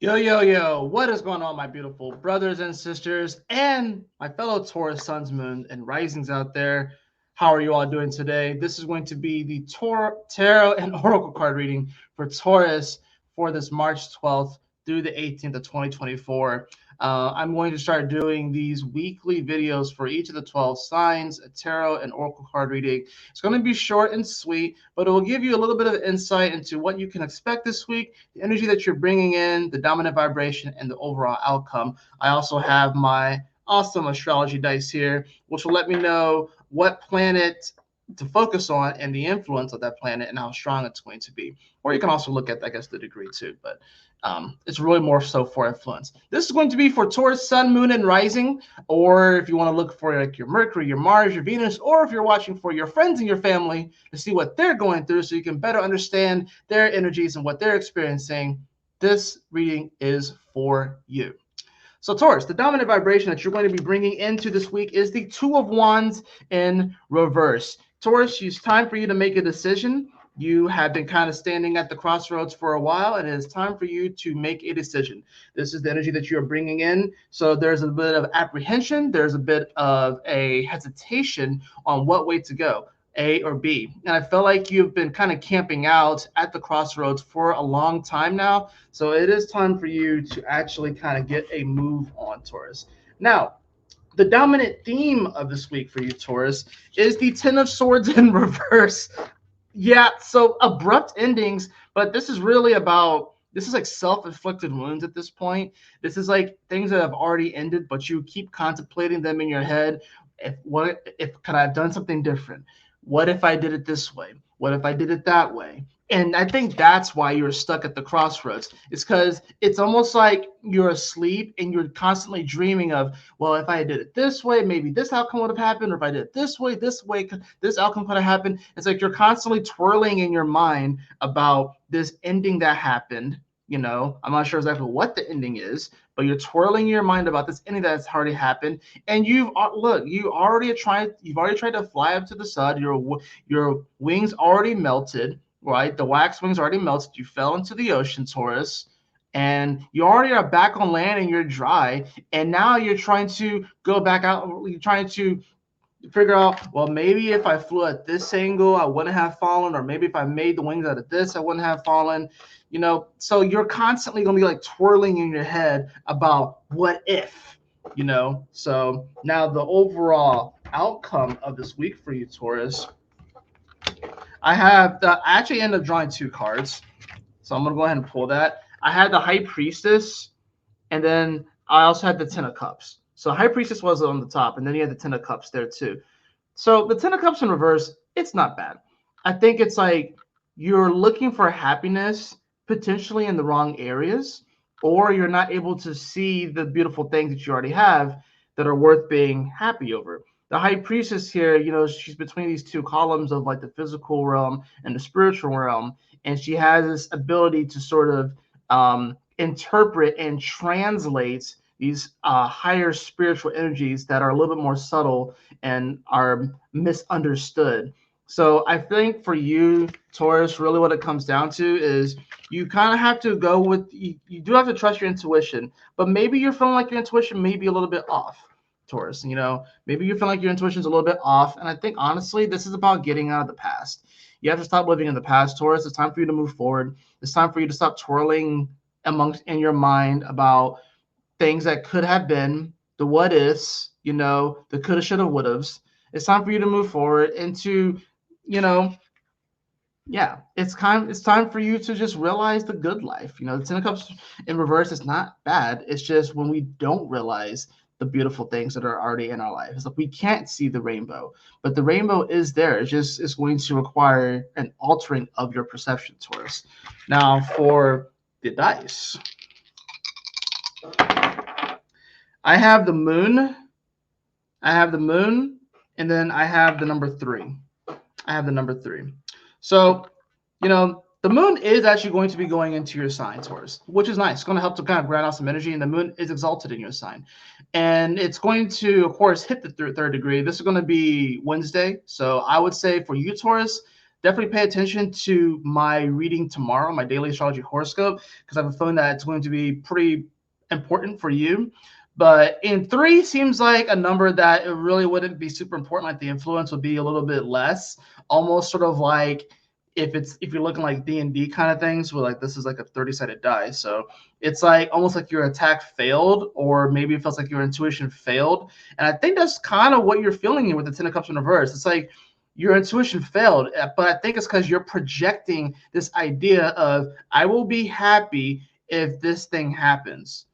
Yo, yo, yo, what is going on, my beautiful brothers and sisters, and my fellow Taurus suns, moon, and risings out there? How are you all doing today? This is going to be the Tarot and Oracle card reading for Taurus for this March 12th through the 18th of 2024. I'm going to start doing these weekly videos for each of the 12 signs, a tarot and oracle card reading. It's going to be short and sweet, but it will give you a little bit of insight into what you can expect this week, the energy that you're bringing in, the dominant vibration, and the overall outcome. I also have my awesome astrology dice here, which will let me know what planet to focus on and the influence of that planet and how strong it's going to be. Or you can also look at, I guess, the degree too, but it's really more so for influence. This is going to be for Taurus, Sun, Moon, and Rising, or if you want to look for like your Mercury, your Mars, your Venus, or if you're watching for your friends and your family to see what they're going through so you can better understand their energies and what they're experiencing, this reading is for you. So Taurus, the dominant vibration that you're going to be bringing into this week is the Two of Wands in reverse. Taurus, it's time for you to make a decision. You have been kind of standing at the crossroads for a while, and it is time for you to make a decision. This is the energy that you're bringing in. So there's a bit of apprehension. There's a bit of a hesitation on what way to go. A or B. And I feel like you've been kind of camping out at the crossroads for a long time now. So it is time for you to actually kind of get a move on, Taurus. Now, the dominant theme of this week for you, Taurus, is the Ten of Swords in reverse. Yeah, so abrupt endings, but this is really about this is like self-inflicted wounds at this point. This is like things that have already ended, but you keep contemplating them in your head. If could I have done something different? What if I did it this way? What if I did it that way? And I think that's why you're stuck at the crossroads. It's because it's almost like you're asleep and you're constantly dreaming of, well, if I did it this way, maybe this outcome would have happened. Or if I did it this way, this outcome could have happened. It's like you're constantly twirling in your mind about this ending that happened. I'm not sure exactly what the ending is, but you're twirling your mind about this ending that's already happened. And you've already tried to fly up to the sun. Your wings already melted, right? The wax wings already melted. You fell into the ocean, Taurus, and you already are back on land and you're dry. And now you're trying to go back out. You're trying to figure out, well, maybe if I flew at this angle, I wouldn't have fallen, or maybe if I made the wings out of this, I wouldn't have fallen. So you're constantly going to be like twirling in your head about what if. So now the overall outcome of this week for you, Taurus, I actually ended up drawing two cards, so I'm gonna go ahead and pull that. I had the High Priestess, and then I also had the Ten of Cups. So High Priestess was on the top, and then you had the Ten of Cups there too. So the Ten of Cups in reverse, it's not bad. I think it's like you're looking for happiness potentially in the wrong areas, or you're not able to see the beautiful things that you already have that are worth being happy over. The High Priestess here, she's between these two columns of like the physical realm and the spiritual realm, and she has this ability to sort of interpret and translate these higher spiritual energies that are a little bit more subtle and are misunderstood. So I think for you, Taurus, really what it comes down to is you kind of have to go with, you do have to trust your intuition, but maybe you're feeling like your intuition may be a little bit off, Taurus. Maybe you feel like your intuition's a little bit off. And I think, honestly, this is about getting out of the past. You have to stop living in the past, Taurus. It's time for you to move forward. It's time for you to stop twirling in your mind about things that could have been, the what ifs, the coulda, shoulda, would haves. It's time for you to move forward into, it's time for you to just realize the good life. The Ten of Cups in reverse is not bad. It's just when we don't realize the beautiful things that are already in our life. It's like we can't see the rainbow, but the rainbow is there. It's going to require an altering of your perception, Taurus. Now for the dice, I have the moon, and then I have the number 3. So, the moon is actually going to be going into your sign, Taurus, which is nice. It's going to help to kind of ground out some energy, and the moon is exalted in your sign. And it's going to, of course, hit the third degree. This is going to be Wednesday. So I would say for you, Taurus, definitely pay attention to my reading tomorrow, my daily astrology horoscope, because I have a feeling that it's going to be pretty important for you. But in 3 seems like a number that it really wouldn't be super important. Like the influence would be a little bit less, almost sort of like if you're looking like D&D kind of things, where like this is like a 30-sided die. So it's like almost like your attack failed, or maybe it feels like your intuition failed. And I think that's kind of what you're feeling with the 10 of Cups in reverse. It's like your intuition failed, but I think it's because you're projecting this idea of I will be happy if this thing happens.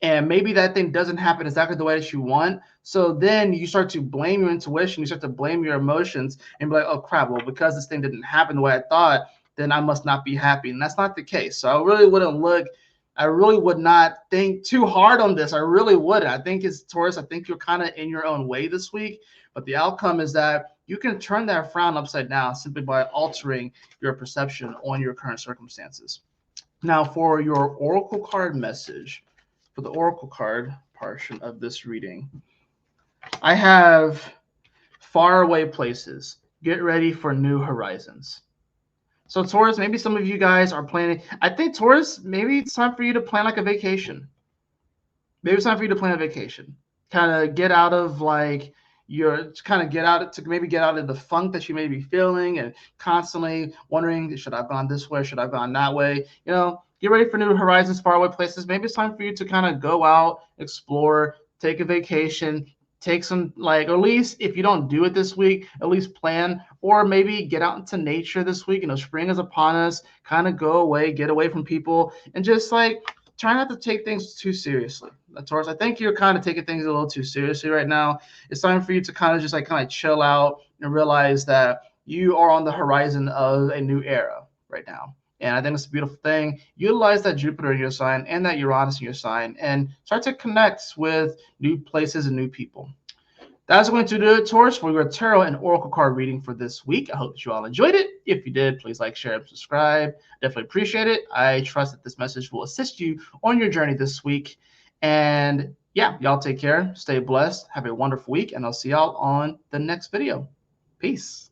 And maybe that thing doesn't happen exactly the way that you want. So then you start to blame your intuition, you start to blame your emotions, and be like, oh crap, well, because this thing didn't happen the way I thought, then I must not be happy. And that's not the case. So I really would not think too hard on this. I really wouldn't. I think it's Taurus. I think you're kind of in your own way this week, but the outcome is that you can turn that frown upside down simply by altering your perception on your current circumstances. Now, for your oracle card message, for the oracle card portion of this reading, I have faraway places. Get ready for new horizons. So Taurus, maybe some of you guys are planning. I think Taurus, maybe it's time for you to plan like a vacation. Maybe it's time for you to plan a vacation. Kind of get out of like get out of the funk that you may be feeling and constantly wondering, should I have gone this way? Should I have gone that way? Get ready for new horizons, faraway places. Maybe it's time for you to kind of go out, explore, take a vacation, take some or at least if you don't do it this week, at least plan, or maybe get out into nature this week. Spring is upon us. Kind of go away, get away from people, and just try not to take things too seriously. Taurus, I think you're kind of taking things a little too seriously right now. It's time for you to kind of just chill out and realize that you are on the horizon of a new era right now. And I think it's a beautiful thing. Utilize that Jupiter in your sign and that Uranus in your sign and start to connect with new places and new people. That's going to do it, Taurus, for your tarot and oracle card reading for this week. I hope that you all enjoyed it. If you did, please like, share, and subscribe. Definitely appreciate it. I trust that this message will assist you on your journey this week. And yeah, y'all take care. Stay blessed. Have a wonderful week. And I'll see y'all on the next video. Peace.